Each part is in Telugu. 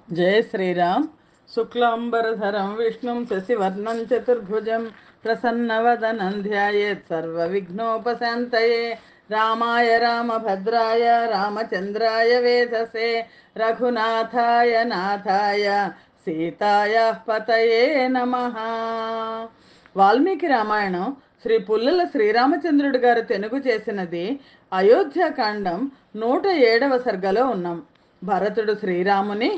जय श्रीराम। शुक्लांबरधरं विष्णुं शशिवर्णं चतुर्भुजं प्रसन्नवदनं ध्यायेत् सर्वविघ्नोपशान्तये। रामाय रामभद्राय रामचन्द्राय वेधसे रघुनाथाय नाथाय सीतायाः पतये नमः। వాల్మీకి రామాయణం శ్రీ పుల్లల శ్రీరామచంద్రుడి గారు తెనుగు చేసినది. అయోధ్యకాండం 107వ సర్గలో ఉన్నాం. భరతుడు శ్రీరాముని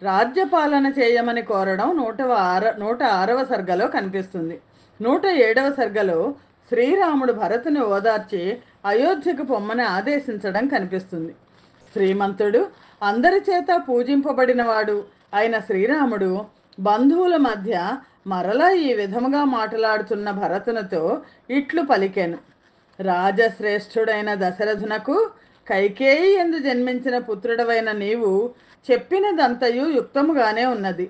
రాజ్యపాలన చేయమని కోరడం 106వ సర్గలో కనిపిస్తుంది. 107వ సర్గలో శ్రీరాముడు భరతుని ఓదార్చి అయోధ్యకు పొమ్మని ఆదేశించడం కనిపిస్తుంది. శ్రీమంతుడు, అందరి చేత పూజింపబడినవాడు అయిన శ్రీరాముడు బంధువుల మధ్య మరలా ఈ విధముగా మాట్లాడుతున్న భరతునితో ఇట్లు పలికెను. రాజశ్రేష్ఠుడైన దశరథునకు కైకేయి ఎందు జన్మించిన పుత్రుడవైన నీవు చెప్పినదంతయు యుక్తముగానే ఉన్నది.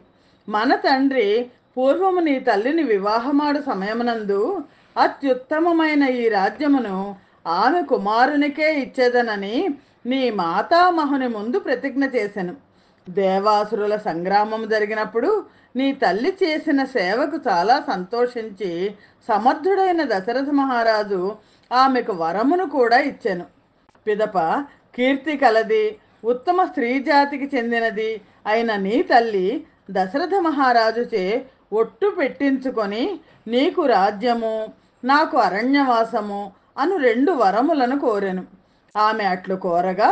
మన తండ్రి పూర్వము నీ తల్లిని వివాహమాడు సమయమునందు అత్యుత్తమమైన ఈ రాజ్యమును ఆమె కుమారునికే ఇచ్చేదనని నీ మాతామహుని ముందు ప్రతిజ్ఞ చేసెను. దేవాసురుల సంగ్రామం జరిగినప్పుడు నీ తల్లి చేసిన సేవకు చాలా సంతోషించి సమర్థుడైన దశరథ మహారాజు ఆమెకు వరమును కూడా ఇచ్చెను. పిదప కీర్తి కలది, ఉత్తమ స్త్రీ జాతికి చెందినది అయిన నీ తల్లి దశరథ మహారాజుచే ఒట్టు పెట్టించుకొని నీకు రాజ్యము, నాకు అరణ్యవాసము అను 2 వరములను కోరెను. ఆమె అట్లు కోరగా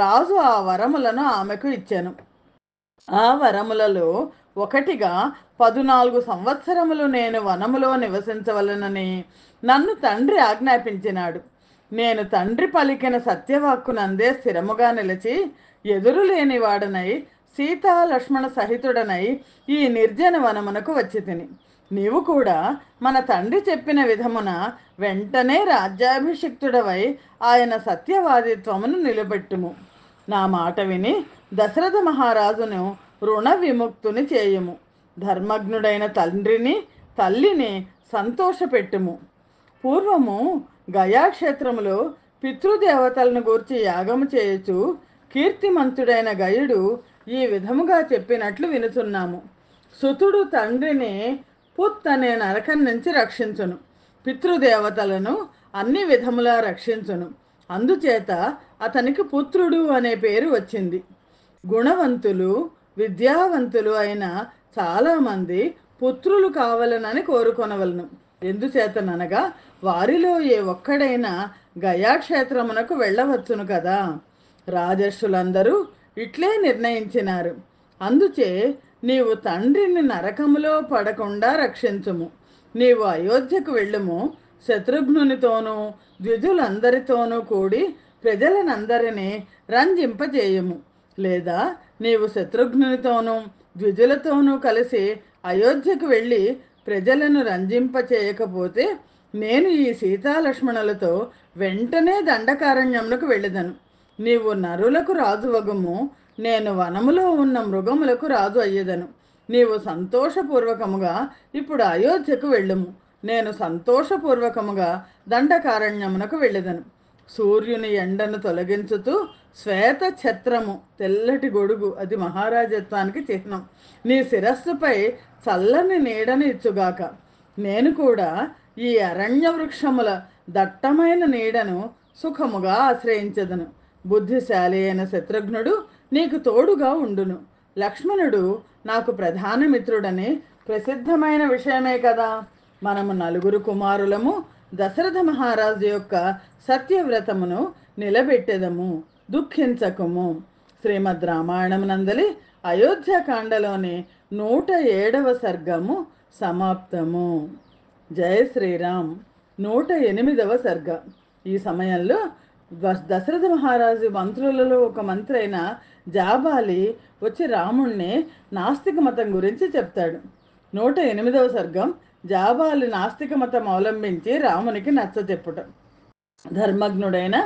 రాజు ఆ వరములను ఆమెకు ఇచ్చెను. ఆ వరములలో ఒకటిగా 14 సంవత్సరములు నేను వనములో నివసించవలనని నన్ను తండ్రి ఆజ్ఞాపించినాడు. నేను తండ్రి పలికిన సత్యవాక్కునందే స్థిరముగా నిలిచి ఎదురులేనివాడనై సీతా లక్ష్మణ సహితుడనై ఈ నిర్జన వనమునకు వచ్చి తిని. నీవు కూడా మన తండ్రి చెప్పిన విధమున వెంటనే రాజ్యాభిషిక్తుడవై ఆయన సత్యవాదిత్వమును నిలబెట్టుము. నా మాట విని దశరథ మహారాజును రుణ విముక్తుని చేయుము. ధర్మజ్ఞుడైన తండ్రిని తల్లిని సంతోషపెట్టుము. పూర్వము గయాక్షేత్రములో పితృదేవతలను గూర్చి యాగము చేయొచ్చు కీర్తిమంతుడైన గయుడు ఈ విధముగా చెప్పినట్లు వినుచున్నాము. సుతుడు తండ్రిని పుత్ అనే నరకం నుంచి రక్షించును, పితృదేవతలను అన్ని విధములా రక్షించును. అందుచేత అతనికి పుత్రుడు అనే పేరు వచ్చింది. గుణవంతులు విద్యావంతులు అయిన చాలామంది పుత్రులు కావాలనని కోరుకొనవలను. ఎందుచేతననగా వారిలో ఏ ఒక్కడైనా గయాక్షేత్రమునకు వెళ్ళవచ్చును కదా. రాజర్షులందరూ ఇట్లే నిర్ణయించినారు. అందుచే నీవు తండ్రిని నరకములో పడకుండా రక్షించుము. నీవు అయోధ్యకు వెళ్ళుము. శత్రుఘ్నునితోనూ ద్విజులందరితోనూ కూడి ప్రజలనందరినీ రంజింపజేయము. లేదా నీవు శత్రుఘ్నునితోనూ ద్విజులతోనూ కలిసి అయోధ్యకు వెళ్ళి ప్రజలను రంజింపచేయకపోతే నేను ఈ సీతాలక్ష్మణులతో వెంటనే దండకారణ్యమునకు వెళ్ళదను. నీవు నరులకు రాజువగుము, నేను వనములో ఉన్న మృగములకు రాజు అయ్యేదను. నీవు సంతోషపూర్వకముగా ఇప్పుడు అయోధ్యకు వెళ్ళుము. నేను సంతోషపూర్వకముగా దండకారణ్యమునకు వెళ్ళదను. సూర్యుని ఎండను తొలగించుతూ శ్వేత ఛత్రము, తెల్లటి గొడుగు, అది మహారాజత్వానికి చిహ్నం, నీ శిరస్సుపై చల్లని నీడను ఇచ్చుగాక. నేను కూడా ఈ అరణ్య వృక్షముల దట్టమైన నీడను సుఖముగా ఆశ్రయించదను. బుద్ధిశాలి అయిన శత్రుఘ్నుడు నీకు తోడుగా ఉండును. లక్ష్మణుడు నాకు ప్రధాన మిత్రుడని ప్రసిద్ధమైన విషయమే కదా. మనము 4 కుమారులము దశరథ మహారాజు యొక్క సత్యవ్రతమును నిలబెట్టెదము. దుఃఖించకుము. శ్రీమద్ రామాయణమునందలి అయోధ్యకాండలోని 107వ సర్గము సమాప్తము. జయ శ్రీరామ్. 108వ సర్గ. ఈ సమయంలో దశరథ మహారాజు మంత్రులలో ఒక మంత్రి అయిన జాబాలి వచ్చి రాముణ్ణి నాస్తిక మతం గురించి చెప్తాడు. 108వ సర్గం జాబాలి నాస్తిక మతం అవలంబించి రామునికి నచ్చచెప్పుట. ధర్మజ్ఞుడైన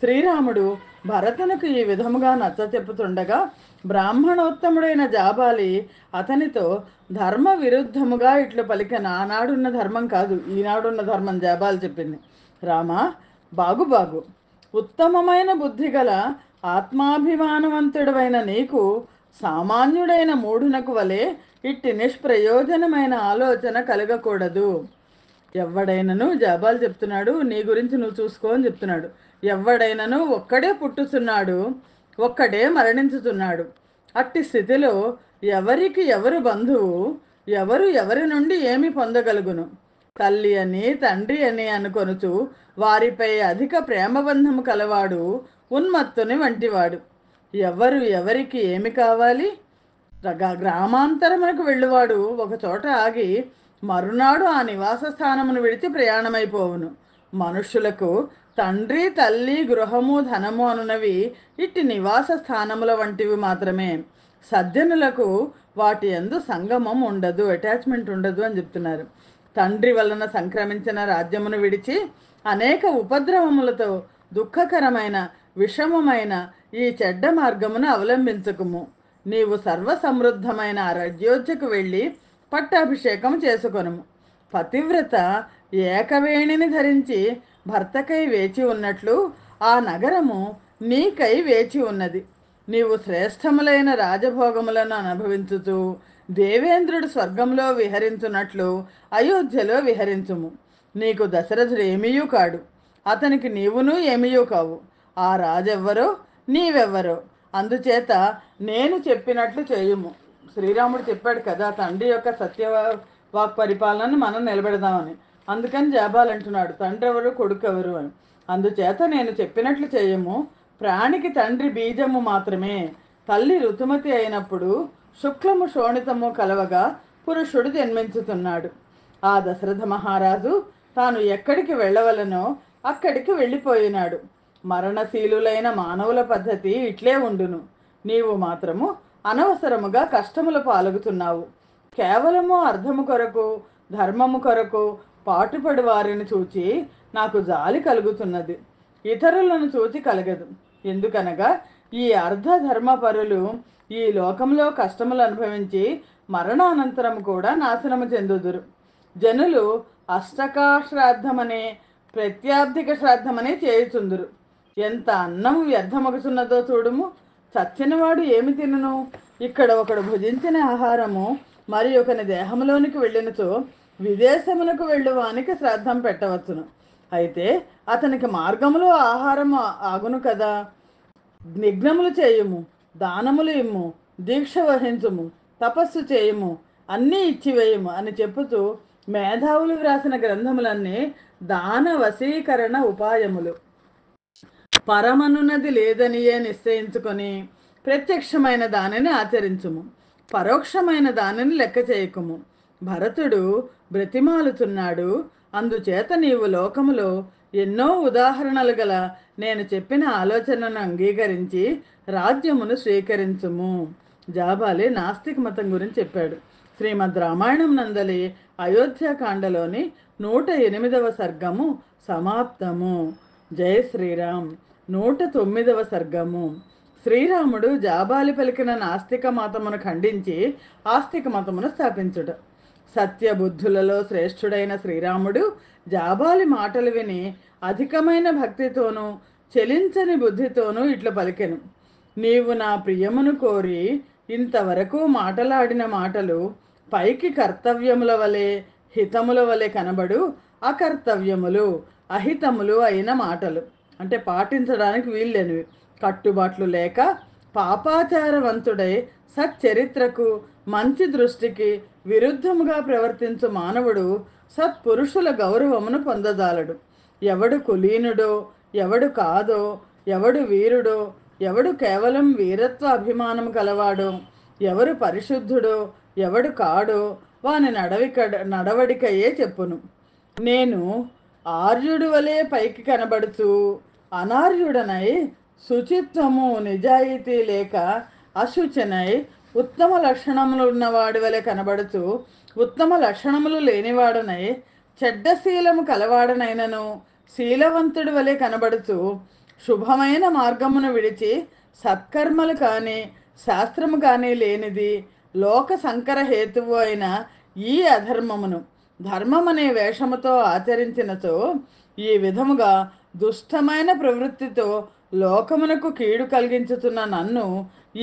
శ్రీరాముడు భరతునికి ఈ విధముగా నచ్చచెప్పుతుండగా బ్రాహ్మణోత్తముడైన జాబాలి అతనితో ధర్మ విరుద్ధముగా ఇట్లు పలికిన. ఆనాడున్న ధర్మం కాదు, ఈనాడున్న ధర్మం జాబాలి చెప్పింది. రామా, బాగు ఉత్తమమైన బుద్ధి గల ఆత్మాభిమానవంతుడవైన నీకు సామాన్యుడైన మూఢునకు వలె ఇట్టి నిష్ప్రయోజనమైన ఆలోచన కలగకూడదు. ఎవడైనను జబాలు చెప్తున్నాడు, నీ గురించి నువ్వు చూసుకో అని చెప్తున్నాడు. ఎవడైనను ఒక్కడే పుట్టుతున్నాడు, ఒక్కడే మరణించుతున్నాడు. అట్టి స్థితిలో ఎవరికి ఎవరు బంధువు, ఎవరు ఎవరి నుండి ఏమి పొందగలుగును? తల్లి అని తండ్రి అని అనుకొనుచు వారిపై అధిక ప్రేమబంధము కలవాడు ఉన్మత్తుని వంటివాడు. ఎవరు ఎవరికి ఏమి కావాలి? గ్రామాంతరమునకు వెళ్ళువాడు ఒక చోట ఆగి మరునాడు ఆ నివాస స్థానమును విడిచి ప్రయాణమైపోవును. మనుష్యులకు తండ్రి తల్లి గృహము ధనము అనునవి ఇట్టి నివాస స్థానముల వంటివి మాత్రమే. సజ్జనులకు వాటి యందు సంగమం ఉండదు, అటాచ్మెంట్ ఉండదు అని చెప్తున్నారు. తండ్రి వలన సంక్రమించిన రాజ్యమును విడిచి అనేక ఉపద్రవములతో దుఃఖకరమైన విషమమైన ఈ చెడ్డ మార్గమును అవలంబించకుము. నీవు సర్వసమృద్ధమైన అయోధ్యకు వెళ్ళి పట్టాభిషేకం చేసుకొనుము. పతివ్రత ఏకవేణిని ధరించి భర్తకై వేచి ఉన్నట్లు ఆ నగరము నీకై వేచి ఉన్నది. నీవు శ్రేష్టములైన రాజభోగములను అనుభవించుచు దేవేంద్రుడు స్వర్గంలో విహరించున్నట్లు అయోధ్యలో విహరించుము. నీకు దశరథుడు ఏమీయూ కాడు, అతనికి నీవును ఏమీయూ కావు. ఆ రాజెవ్వరో నీవెవ్వరో, అందుచేత నేను చెప్పినట్లు చేయుము. శ్రీరాముడు చెప్పాడు కదా, తండ్రి యొక్క సత్యవాక్ పరిపాలనను మనం నిలబెడదామని. అందుకని జాబాలు అంటున్నాడు, తండ్రి ఎవరు కొడుకు ఎవరు అని. అందుచేత నేను చెప్పినట్లు చేయము. ప్రాణికి తండ్రి బీజము మాత్రమే. తల్లి ఋతుమతి అయినప్పుడు శుక్లము శోణితము కలవగా పురుషుడు జన్మించుతున్నాడు. ఆ దశరథ మహారాజు తాను ఎక్కడికి వెళ్ళవలనో అక్కడికి వెళ్ళిపోయినాడు. మరణశీలులైన మానవుల పద్ధతి ఇట్లే ఉండును. నీవు మాత్రము అనవసరముగా కష్టములు పాల్గొతున్నావు. కేవలము అర్థము కొరకు ధర్మము కొరకు పాటుపడి వారిని చూచి నాకు జాలి కలుగుతున్నది, ఇతరులను చూచి కలగదు. ఎందుకనగా ఈ అర్ధధర్మపరులు ఈ లోకంలో కష్టములు అనుభవించి మరణానంతరం కూడా నాశనము చెందుదురు. జనులు అష్టకాశ్రాద్ధమనే ప్రత్యాబ్దిక శ్రాద్ధమనే చేయుచుందురు. ఎంత అన్నం వ్యర్థమగుతున్నదో చూడుము. చచ్చినవాడు ఏమి తినును? ఇక్కడ ఒకడు భుజించిన ఆహారము మరి ఒకని దేహంలోనికి వెళ్ళినచో విదేశమునకు వెళ్ళువానికి శ్రాద్ధం పెట్టవచ్చును. అయితే అతనికి మార్గములో ఆహారము ఆగును కదా. నిఘ్నములు చేయుము, దానములు ఇమ్ము, దీక్ష వహించుము, తపస్సు చేయుము, అన్నీ ఇచ్చివేయుము అని చెప్పుతూ మేధావులు వ్రాసిన గ్రంథములన్నీ దాన వశీకరణ ఉపాయములు. పరమనున్నది లేదనియే నిశ్చయించుకొని ప్రత్యక్షమైన దానిని ఆచరించుము, పరోక్షమైన దానిని లెక్క చేయకుము. భరతుడు బ్రతిమాలుతున్నాడు, అందుచేత నీవు లోకములో ఎన్నో ఉదాహరణలు గల నేను చెప్పిన ఆలోచనను అంగీకరించి రాజ్యమును స్వీకరించుము. జాబాలి నాస్తిక మతం గురించి చెప్పాడు. శ్రీమద్ రామాయణం నందలి అయోధ్యాకాండలోని 108వ సర్గము సమాప్తము. జయ శ్రీరామ్. 109వ సర్గము. శ్రీరాముడు జాబాలి పలికిన నాస్తిక మతమును ఖండించి ఆస్తిక మతమును స్థాపించుట. సత్యబుద్ధులలో శ్రేష్ఠుడైన శ్రీరాముడు జాబాలి మాటలు విని అధికమైన భక్తితోనూ చెలించని బుద్ధితోనూ ఇట్లు పలికెను. నీవు నా ప్రియమును కోరి ఇంతవరకు మాటలాడిన మాటలు పైకి కర్తవ్యముల వలె హితముల వలె కనబడు అకర్తవ్యములు అహితములు అయిన మాటలు, అంటే పాటించడానికి వీల్లేనివి. కట్టుబాట్లు లేక పాపాచారవంతుడై సచ్చరిత్రకు మంచి దృష్టికి విరుద్ధముగా ప్రవర్తించు మానవుడు సత్పురుషుల గౌరవమును పొందజాలడు. ఎవడు కులీనుడో ఎవడు కాదో, ఎవడు వీరుడో ఎవడు కేవలం వీరత్వ అభిమానం కలవాడో, ఎవరు పరిశుద్ధుడో ఎవడు కాడో వాని నడవడికయే చెప్పును. నేను ఆర్యుడు వలె పైకి కనబడుచు అనార్యుడనై శుచిత్వము నిజాయితీ లేక అశుచనై ఉత్తమ లక్షణములు ఉన్నవాడి వలె కనబడుచు ఉత్తమ లక్షణములు లేనివాడనై చెడ్డ శీలము కలవాడనైనను శీలవంతుడి వలె కనబడుచు శుభమైన మార్గమును విడిచి సత్కర్మలు కానీ శాస్త్రము కానీ లేనిది లోక సంకర హేతువు అయిన ఈ అధర్మమును ధర్మమనే వేషముతో ఆచరించినచో ఈ విధముగా దుష్టమైన ప్రవృత్తితో లోకమునకు కీడు కలిగించుతున్న నన్ను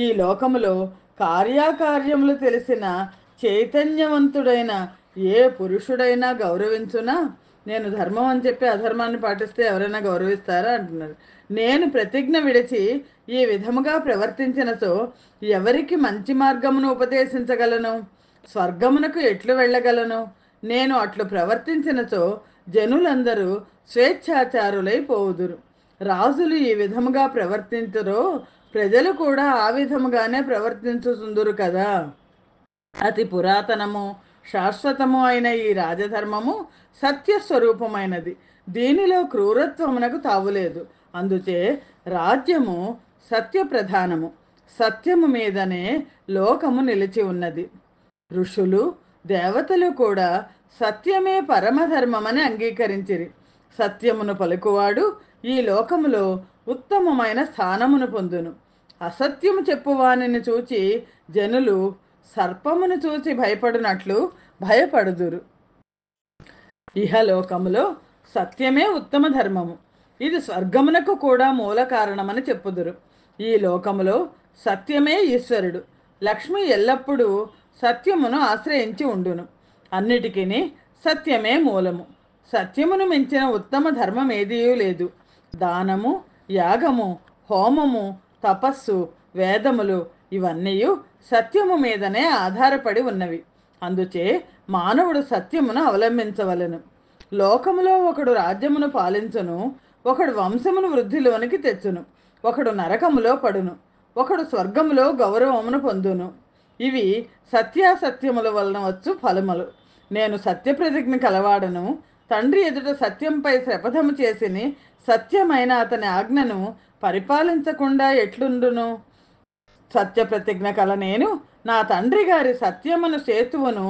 ఈ లోకములో కార్యాకార్యములు తెలిసిన చైతన్యవంతుడైన ఏ పురుషుడైనా గౌరవించునా? నేను ధర్మం అని చెప్పి అధర్మాన్ని పాటిస్తే ఎవరైనా గౌరవిస్తారా అంటున్నారు. నేను ప్రతిజ్ఞ విడిచి ఈ విధముగా ప్రవర్తించినచో ఎవరికి మంచి మార్గమును ఉపదేశించగలను? స్వర్గమునకు ఎట్లు వెళ్ళగలను? నేను అట్లు ప్రవర్తించినచో జనులందరూ స్వేచ్ఛాచారులై పోవుదురు. రాజులు ఈ విధముగా ప్రవర్తించరో ప్రజలు కూడా ఆ విధముగానే ప్రవర్తించుతుందురు కదా. అతి పురాతనము శాశ్వతము అయిన ఈ రాజధర్మము సత్యస్వరూపమైనది. దీనిలో క్రూరత్వమునకు తావులేదు. అందుచే రాజ్యము సత్యప్రధానము. సత్యము మీదనే లోకము నిలిచి ఉన్నది. ఋషులు దేవతలు కూడా సత్యమే పరమధర్మమని అంగీకరించిరి. సత్యమును పలుకువాడు ఈ లోకములో ఉత్తమమైన స్థానమును పొందును. అసత్యము చెప్పువానిని చూచి జనులు సర్పమును చూచి భయపడినట్లు భయపడుదురు. ఇహలోకములో సత్యమే ఉత్తమ ధర్మము. ఇది స్వర్గమునకు కూడా మూల కారణమని చెప్పుదురు. ఈ లోకములో సత్యమే ఈశ్వరుడు. లక్ష్మి ఎల్లప్పుడూ సత్యమును ఆశ్రయించి ఉండును. అన్నిటికీ సత్యమే మూలము. సత్యమును మించిన ఉత్తమ ధర్మం ఏదీ లేదు. దానము, యాగము, హోమము, తపస్సు, వేదములు ఇవన్నీ సత్యము మీదనే ఆధారపడి ఉన్నవి. అందుచే మానవుడు సత్యమును అవలంబించవలెను. లోకములో ఒకడు రాజ్యమును పాలించును, ఒకడు వంశమును వృద్ధిలోనికి తెచ్చును, ఒకడు నరకములో పడును, ఒకడు స్వర్గములో గౌరవమును పొందును. ఇవి సత్యాసత్యముల వలన వచ్చు ఫలములు. నేను సత్యప్రతిజ్ఞ కలవాడను. తండ్రి ఎదుట సత్యంపై శపథము చేసిని సత్యమైన అతని ఆజ్ఞను పరిపాలించకుండా ఎట్లుండును? సత్యప్రతిజ్ఞ కల నేను నా తండ్రి గారి సత్యమును సేతువును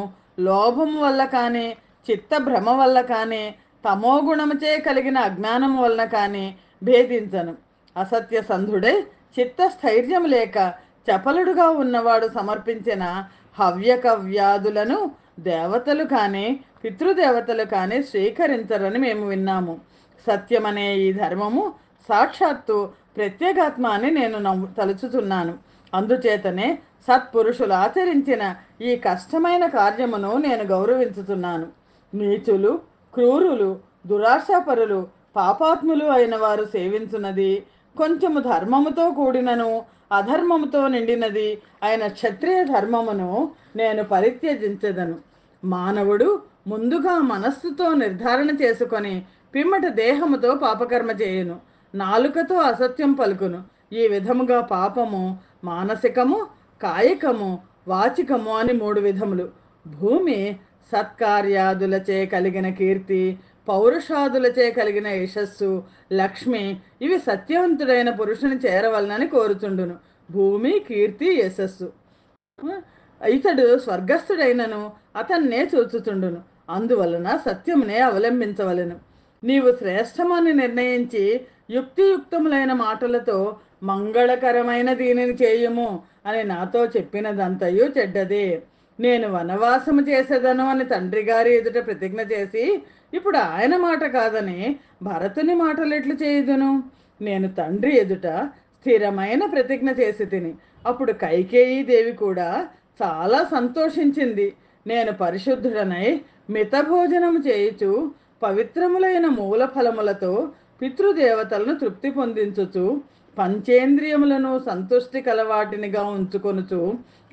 లోభము వల్ల కానీ, చిత్తభ్రమ వల్ల కానీ, తమోగుణముచే కలిగిన అజ్ఞానము వలన కానీ భేదించను. అసత్య సంధుడై చిత్తస్థైర్యం లేక చపలుడుగా ఉన్నవాడు సమర్పించిన హవ్యకవ్యాధులను దేవతలు కానీ పితృదేవతలు కానీ స్వీకరించరని మేము విన్నాము. సత్యమనే ఈ ధర్మము సాక్షాత్తు ప్రత్యేగాత్మ అని నేను తలుచుతున్నాను. అందుచేతనే సత్పురుషులు ఆచరించిన ఈ కష్టమైన కార్యమును నేను గౌరవించుతున్నాను. నీచులు, క్రూరులు, దురాశాపరులు, పాపాత్ములు అయిన వారు సేవించున్నది కొంచెము ధర్మముతో కూడినను అధర్మముతో నిండినది అయిన క్షత్రియ ధర్మమును నేను పరిత్యజించదను. మానవుడు ముందుగా మనస్సుతో నిర్ధారణ చేసుకొని పిమ్మట దేహముతో పాపకర్మ చేయును, నాలుకతో అసత్యం పలుకును. ఈ విధముగా పాపము మానసికము, కాయికము, వాచికము అని 3 విధములు. భూమి సత్కార్యాదులచే కలిగిన కీర్తి, పౌరుషాదులచే కలిగిన యశస్సు, లక్ష్మి ఇవి సత్యవంతుడైన పురుషుని చేరవలనని కోరుచుండును. భూమి, కీర్తి, యశస్సు. ఇతడు స్వర్గస్థుడైనను అతన్నే చూచుచుండును. అందువలన సత్యమునే అవలంబించవలెను. నీవు శ్రేష్టమని నిర్ణయించి యుక్తియుక్తములైన మాటలతో మంగళకరమైన దీనిని చేయము అని నాతో చెప్పినదంతయు చెడ్డదే. నేను వనవాసము చేసేదను అని తండ్రి గారి ఎదుట ప్రతిజ్ఞ చేసి ఇప్పుడు ఆయన మాట కాదని భరతుని మాటలు ఎట్లు చేయుదును? నేను తండ్రి ఎదుట స్థిరమైన ప్రతిజ్ఞ చేసి తిని అప్పుడు కైకేయీ దేవి కూడా చాలా సంతోషించింది. నేను పరిశుద్ధుడనై మితభోజనము చేయుచు పవిత్రములైన మూల ఫలములతో పితృదేవతలను తృప్తి పొందించుచు పంచేంద్రియములను సంతుష్టి కలవాటినిగా ఉంచుకొనుచు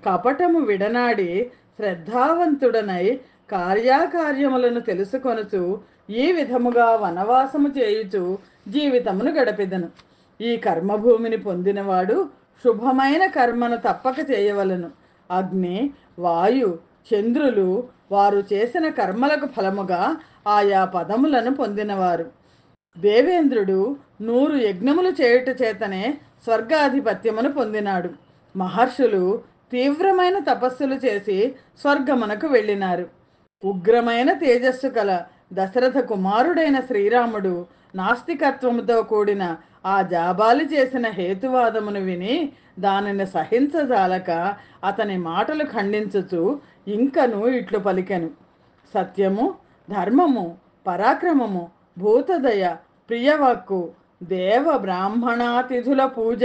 కపటము విడనాడి శ్రద్ధావంతుడనై కార్యాకార్యములను తెలుసుకొనుచు ఈ విధముగా వనవాసము చేయుచు జీవితమును గడిపెదను. ఈ కర్మభూమిని పొందినవాడు శుభమైన కర్మను తప్పక చేయవలను. అగ్ని, వాయు, చంద్రులు వారు చేసిన కర్మలకు ఫలముగా ఆయా పదములను పొందినవారు. దేవేంద్రుడు 100 యజ్ఞములు చేయుట చేతనే స్వర్గాధిపత్యమును పొందినాడు. మహర్షులు తీవ్రమైన తపస్సులు చేసి స్వర్గమునకు వెళ్ళినారు. ఉగ్రమైన తేజస్సు కల దశరథ కుమారుడైన శ్రీరాముడు నాస్తికత్వముతో కూడిన ఆ జాబాలి చేసిన హేతువాదమును విని దానిని సహించజాలక అతని మాటలు ఖండించుచు ఇంకను ఇట్లు పలికెను. సత్యము, ధర్మము, పరాక్రమము, భూతదయ, ప్రియవాక్కు, దేవ బ్రాహ్మణాతిథుల పూజ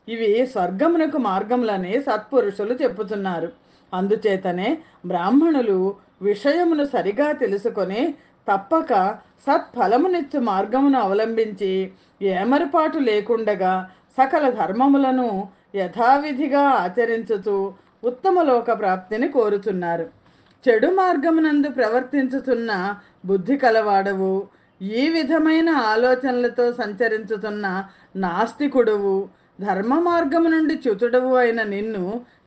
ఇవి స్వర్గమునకు మార్గములని సత్పురుషులు చెప్పుతున్నారు. అందుచేతనే బ్రాహ్మణులు విషయమును సరిగా తెలుసుకొని తప్పక సత్ఫలమునిచ్చు మార్గమును అవలంబించి ఏమరపాటు లేకుండగా సకల ధర్మములను యథావిధిగా ఆచరించుతూ ఉత్తమ లోక ప్రాప్తిని కోరుతున్నారు. చెడు మార్గమునందు ప్రవర్తించుతున్న బుద్ధి కలవాడవు, ఈ విధమైన ఆలోచనలతో సంచరించుతున్న నాస్తికుడువు, ధర్మ మార్గము నుండి చ్యుతుడవు అయిన నిన్ను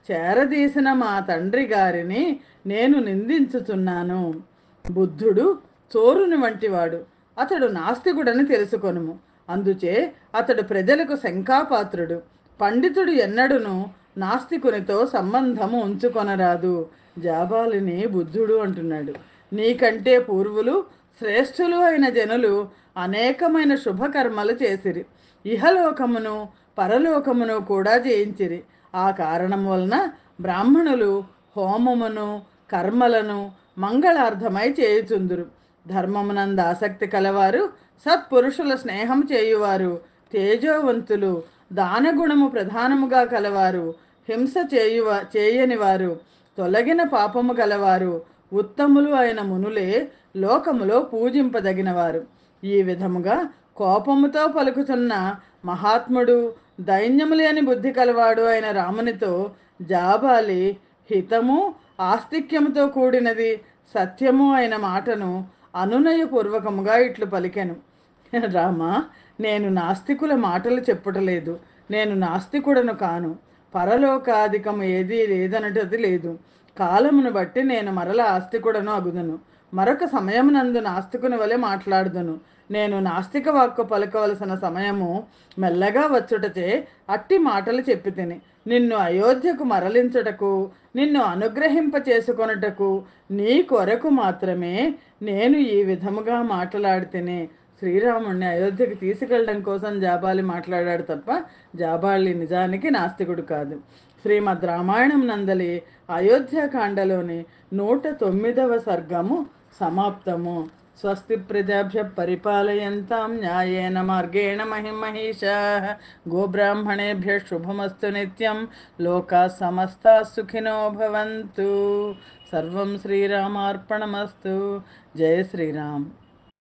చేరదీసిన మా తండ్రి గారిని నేను నిందించుతున్నాను. బుద్ధుడు చోరుని వంటివాడు, అతడు నాస్తికుడని తెలుసుకొనుము. అందుచే అతడు ప్రజలకు శంకాపాత్రుడు. పండితుడు ఎన్నడును నాస్తికునితో సంబంధము ఉంచుకొనరాదు. జాబాలిని బుద్ధుడు అంటున్నాడు. నీకంటే పూర్వులు శ్రేష్ఠులు అయిన జనులు అనేకమైన శుభకర్మలు చేసిరి, ఇహలోకమును పరలోకమును కూడా జయించిరి. ఆ కారణం వలన బ్రాహ్మణులు హోమమును కర్మలను మంగళార్థమై చేయుచుందురు. ధర్మమునందు ఆసక్తి కలవారు, సత్పురుషుల స్నేహం చేయువారు, తేజోవంతులు, దానగుణము ప్రధానముగా కలవారు, హింస చేయని వారు, తొలగిన పాపము గలవారు, ఉత్తములు అయిన మునులే లోకములో పూజింపదగినవారు. ఈ విధముగా కోపముతో పలుకుతున్న మహాత్ముడు, దైన్యము లేని బుద్ధి కలవాడు అయిన రామునితో జాబాలి హితము ఆస్తిక్యముతో కూడినది సత్యము అయిన మాటను అనునయపూర్వకముగా ఇట్లు పలికెను. రామ, నేను నాస్తికుల మాటలు చెప్పుటలేదు. నేను నాస్తికుడను కాను. పరలోకాధికము ఏదీ లేదనటది లేదు. కాలమును బట్టి నేను మరల ఆస్తికుడను అగుదును. మరొక సమయమునందు నాస్తికుని వలె మాట్లాడుదును. నేను నాస్తిక వాక్కు పలకవలసిన సమయము మెల్లగా వచ్చుటచే అట్టి మాటలు చెప్పి తిని నిన్ను అయోధ్యకు మరలించుటకు, నిన్ను అనుగ్రహింప చేసుకొనుటకు నీ కొరకు మాత్రమే నేను ఈ విధముగా మాట్లాడితేనే. శ్రీరాముణ్ణి అయోధ్యకు తీసుకెళ్ళడం కోసం జాబాలి మాట్లాడాడు తప్ప జాబాలి నిజానికి నాస్తికుడు కాదు. శ్రీమద్ రామాయణం నందలి అయోధ్యకాండలోని 109వ సర్గము సమాప్తము. స్వస్తి ప్రజాభ్య పరిపాలయంతాం న్యాయేన మార్గేణ మహిమహీషాః. గోబ్రాహ్మణేభ్య శుభమస్తు నిత్యం. లోకా సమస్తా సుఖినో భవంతు. సర్వం శ్రీరామార్పణమస్తు. జయ శ్రీరామ్.